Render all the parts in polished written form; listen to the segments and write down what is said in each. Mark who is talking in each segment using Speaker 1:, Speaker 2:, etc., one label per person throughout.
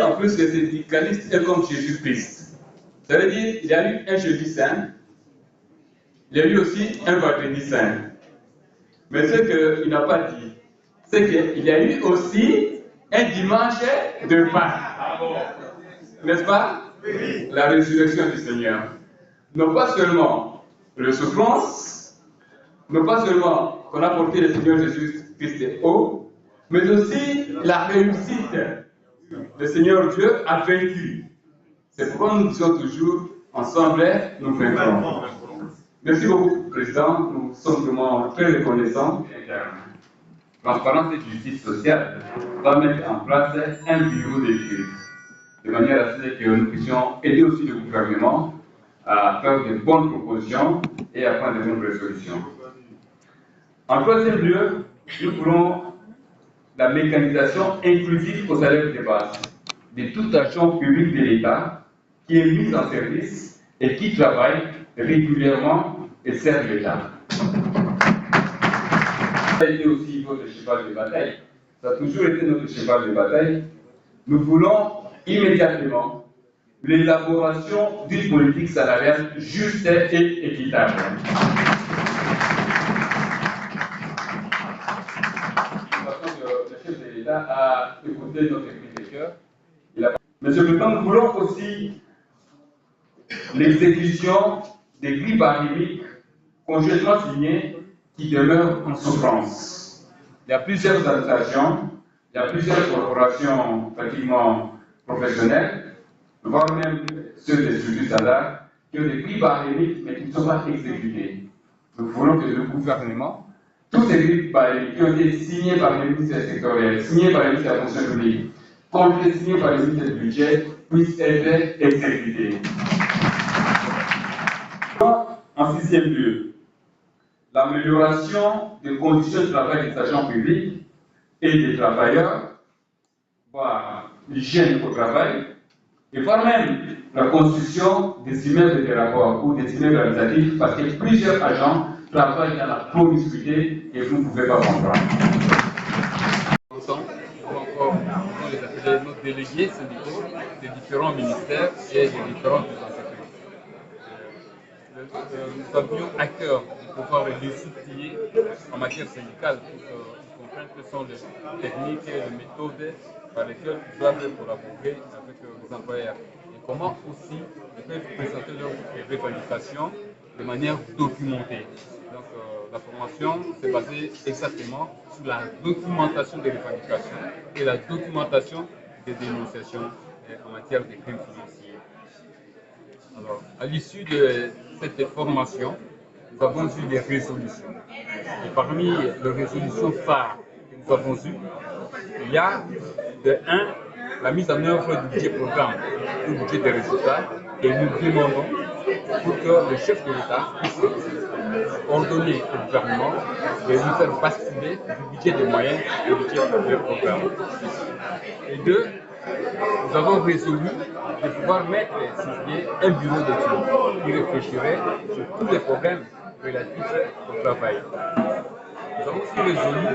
Speaker 1: en plus que syndicaliste est comme Jésus-Christ. Ça veut dire qu'il y a eu un jeudi saint, il y a eu aussi un vendredi saint. Mais ce qu'il n'a pas dit, c'est qu'il y a eu aussi un dimanche de Pâques. N'est-ce pas? La résurrection du Seigneur. Non pas seulement le souffrance, non pas seulement qu'on a porté le Seigneur Jésus-Christ haut, mais aussi la réussite. Le Seigneur Dieu a vaincu. C'est pourquoi nous disons toujours, ensemble, nous vaincrons. Merci beaucoup, Président. Nous sommes vraiment très reconnaissants. Transparence et justice sociale va mettre en place un bureau d'études, de manière à ce que nous puissions aider aussi le gouvernement à faire de bonnes propositions et à prendre de bonnes résolutions. En troisième lieu, nous ferons la mécanisation inclusive au salaire de base de tout agent public de l'État qui est mis en service et qui travaille régulièrement et sert l'État. Ça a été aussi notre cheval de bataille. Ça a toujours été notre cheval de bataille. Nous voulons immédiatement l'élaboration d'une politique salariale juste et équitable. Le chef de l'État a écouté notre cri de cœur. Mais cependant, nous voulons aussi l'exécution des grilles barémiques conjointement signées qui demeurent en souffrance. Il y a plusieurs associations, il y a plusieurs corporations pratiquement professionnelles, voire même ceux des structures standards, qui ont des grilles barémiques mais qui ne sont pas exécutées. Nous voulons que le gouvernement, tous ces grilles barémiques qui ont été signées par les ministères sectoriels, signées par les ministères de la fonction publique, signées par les ministères du budget, puissent être exécutées. En sixième lieu, l'amélioration des conditions de travail des agents publics et des travailleurs, voire l'hygiène au travail, et voire même la construction des immeubles de rapports ou des immeubles habitatifs, parce que plusieurs agents travaillent dans la promiscuité et vous ne pouvez pas comprendre.
Speaker 2: Encore nos délégués syndicaux des différents ministères et des différentes entreprises. Nous avions à cœur de pouvoir les outiller en matière syndicale pour qu'ils comprennent quelles sont les techniques et les méthodes par lesquelles ils doivent collaborer avec les employeurs et comment aussi ils peuvent présenter leurs revendications de manière documentée. Donc la formation s'est basée exactement sur la documentation des revendications et la documentation des dénonciations en matière de crimes financiers. Alors, à l'issue de cette formation, nous avons eu des résolutions. Et parmi les résolutions phares que nous avons eues, il y a de 1, la mise en œuvre du budget programme, du budget des résultats, et nous demandons pour que le chef de l'État puisse ordonner au gouvernement de nous faire basculer du budget des moyens au budget des programmes. Et 2, nous avons résolu de pouvoir mettre sur pied un bureau d'études qui réfléchirait sur tous les problèmes relatifs au travail. Nous avons aussi résolu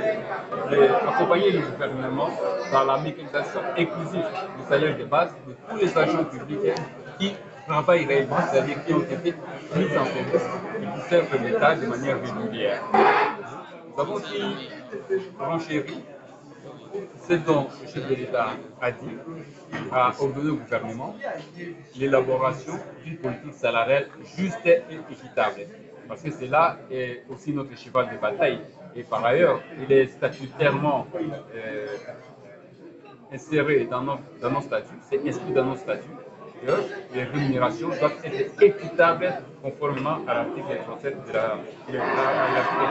Speaker 2: d'accompagner le gouvernement dans la mécanisation inclusive du salaire de base de tous les agents publics qui travaillent réellement, c'est-à-dire qui ont été mis en service et qui servent l'État de manière régulière. Nous avons aussi renchéri ce dont le chef de l'État a dit, a ordonné au gouvernement l'élaboration d'une politique salariale juste et équitable. Parce que cela est aussi notre cheval de bataille. Et par ailleurs, il est statutairement inséré dans nos statuts, c'est inscrit dans nos statuts que les rémunérations doivent être équitables conformément à l'article 37 de l'article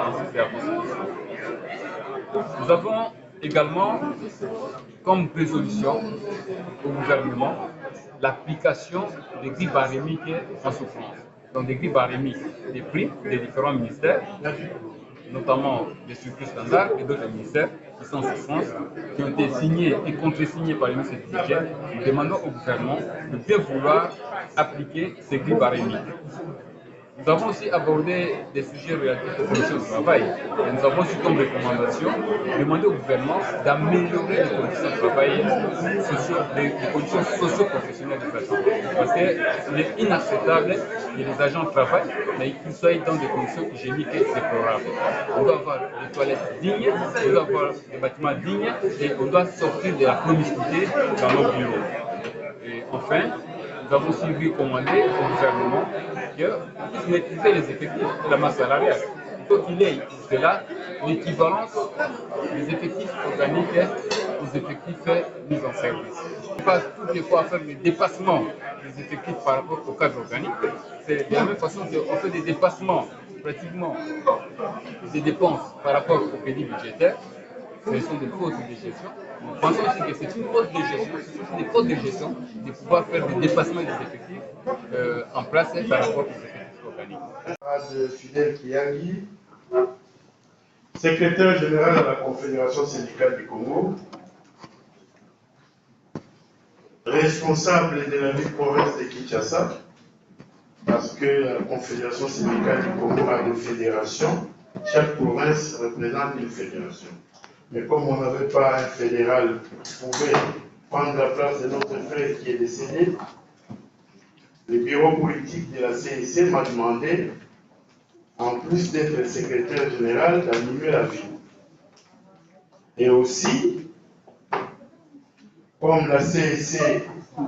Speaker 2: 36 de la Constitution. Nous avons également comme résolution au gouvernement l'application des grilles barémiques en souffrance. Donc des grilles barémiques des primes des différents ministères, notamment des structures standards et d'autres ministères qui sont en souffrance, qui ont été signés et contre-signés par les ministres du budget. Nous demandons au gouvernement de bien vouloir appliquer ces grilles barémiques. Nous avons aussi abordé des sujets relatifs aux conditions de travail. Et nous avons aussi comme recommandation demandé au gouvernement d'améliorer les conditions de travail, les conditions socio-professionnelles des agents. Parce qu'il est inacceptable que les agents travaillent, mais qu'ils soient dans des conditions hygiéniques déplorables. On doit avoir des toilettes dignes, on doit avoir des bâtiments dignes et on doit sortir de la promiscuité dans nos bureaux. Et enfin, nous avons aussi recommandé au gouvernement qu'il puisse maîtriser les effectifs de la masse salariale. Il faut qu'il ait pour cela l'équivalence des effectifs organiques aux effectifs mis en service. On passe toutes les fois à faire des dépassements des effectifs par rapport au cadre organique. C'est de la même façon qu'on fait des dépassements pratiquement des dépenses par rapport au crédit budgétaire. Ce sont des fautes de gestion. Nous pensons aussi que c'est une faute de gestion, ce sont des fautes de gestion de pouvoir faire des dépassements des effectifs en place par rapport aux effectifs organiques.
Speaker 3: Fidèle Kiyangi, secrétaire général de la Confédération syndicale du Congo, responsable de la ville-province de Kinshasa, parce que la Confédération syndicale du Congo a des fédérations, chaque province représente une fédération. Mais comme on n'avait pas un fédéral qui pouvait prendre la place de notre frère qui est décédé, le bureau politique de la CIC m'a demandé, en plus d'être secrétaire général, d'animer la ville. Et aussi, comme la CIC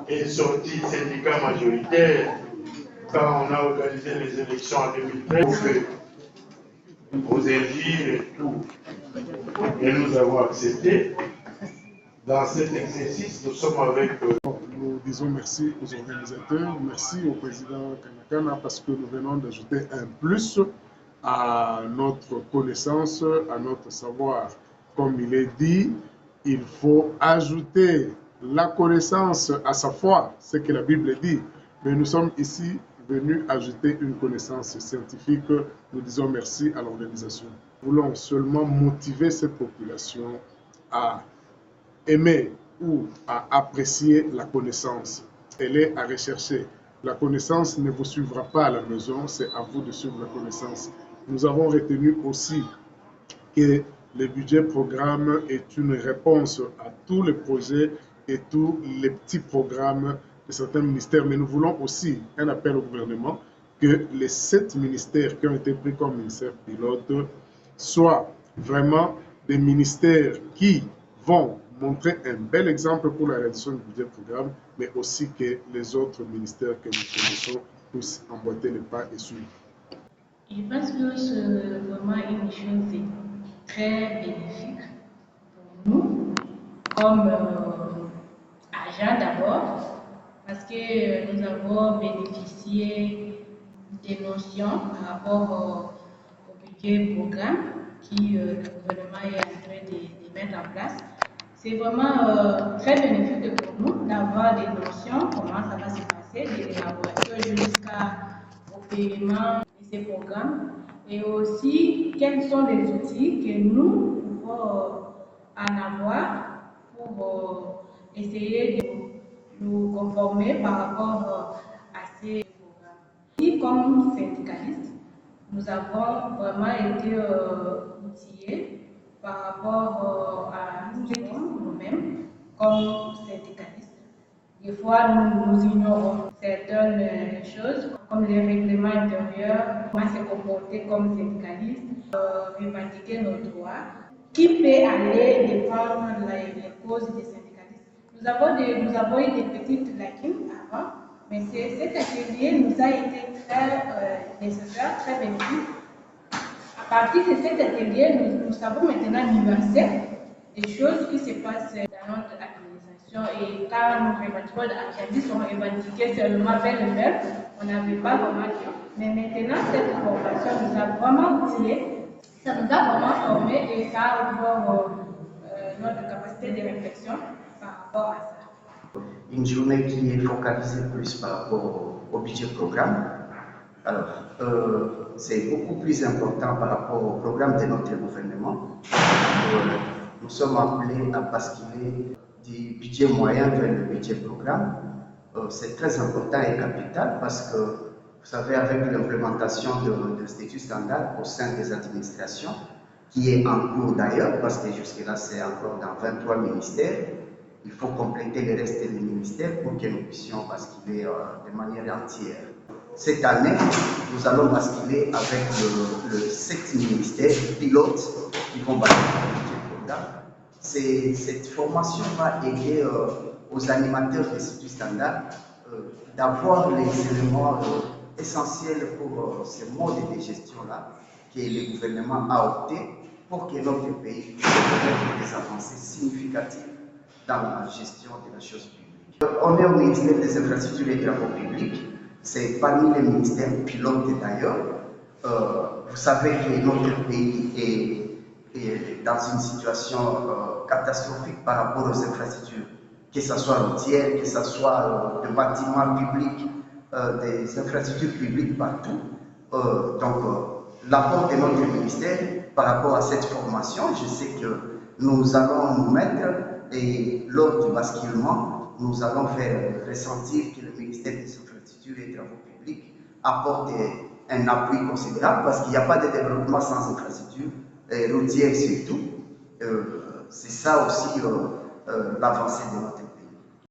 Speaker 3: est sortie syndicat majoritaire quand on a organisé les élections en 2013, aux élus et tout, et nous avons accepté. Dans cet exercice, nous sommes avec...
Speaker 4: Nous disons merci aux organisateurs, merci au président Kanakana parce que nous venons d'ajouter un plus à notre connaissance, à notre savoir. Comme il est dit, il faut ajouter la connaissance à sa foi, ce que la Bible dit. Mais nous sommes ici venus ajouter une connaissance scientifique. Nous disons merci à l'organisation. Nous voulons seulement motiver cette population à aimer ou à apprécier la connaissance. Elle est à rechercher. La connaissance ne vous suivra pas à la maison, c'est à vous de suivre la connaissance. Nous avons retenu aussi que le budget programme est une réponse à tous les projets et tous les petits programmes de certains ministères. Mais nous voulons aussi un appel au gouvernement que les 7 ministères qui ont été pris comme ministères pilotes soient vraiment des ministères qui vont montrer un bel exemple pour la réalisation du budget programme, mais aussi que les autres ministères que nous connaissons puissent emboîter les pas et suivre.
Speaker 5: Je pense que c'est vraiment une chose très bénéfique pour nous, comme agents d'abord, parce que nous avons bénéficié des notions par rapport au budget programme qui le gouvernement est en train de mettre en place. C'est vraiment très bénéfique pour nous d'avoir des notions, comment ça va se passer, de l'élaboration jusqu'au paiement de ces programmes, et aussi quels sont les outils que nous pouvons en avoir pour essayer de nous conformer par rapport à ces programmes. Et comme syndicalistes, nous avons vraiment été outillés par rapport à nous-mêmes comme syndicalistes. Des fois, nous ignorons certaines choses, comme les règlements intérieurs, comment se comporter comme syndicaliste, revendiquer nos droits, qui peut aller défendre les causes des syndicalistes. Nous avons eu des petites lacunes avant, mais cet atelier nous a été très nécessaire, très bénéfique. À partir de cet atelier, nous savons maintenant nuancer des choses qui se passent dans notre administration. Et quand nous revendiquons l'activisme, on revendiquait seulement vers le peuple, on n'avait pas vraiment dit. Mais maintenant, cette formation nous a vraiment outillés, ça nous a vraiment formés et ça a ouvert notre capacité de réflexion par rapport à ça.
Speaker 6: Une journée qui est focalisée plus par rapport au budget programme. Alors, c'est beaucoup plus important par rapport au programme de notre gouvernement. Nous sommes appelés à basculer du budget moyen vers le budget programme. C'est très important et capital parce que vous savez, avec l'implémentation de statut standard au sein des administrations, qui est en cours d'ailleurs, parce que jusque-là, c'est encore dans 23 ministères. Il faut compléter le reste des ministères pour que nous puissions basculer de manière entière. Cette année, nous allons basculer avec le 7 ministères pilotes qui vont basculer le programme. Cette formation va aider aux animateurs des statut standard d'avoir les éléments essentiels pour ce mode de gestion-là que le gouvernement a opté pour que notre pays puisse faire des avancées significatives dans la gestion de la chose publique. On est au ministère des Infrastructures et des Travaux publics, c'est parmi les ministères pilotes d'ailleurs. Vous savez que notre pays est dans une situation catastrophique par rapport aux infrastructures, que ce soit routières, que ce soit de bâtiments publics, des infrastructures publiques partout. L'apport de notre ministère par rapport à cette formation, je sais que nous allons nous mettre, et lors du basculement, nous allons faire ressentir que le ministère des Infrastructures et des Travaux publics apporte un appui considérable, parce qu'il n'y a pas de développement sans infrastructures, routières surtout. C'est ça aussi l'avancée de notre pays.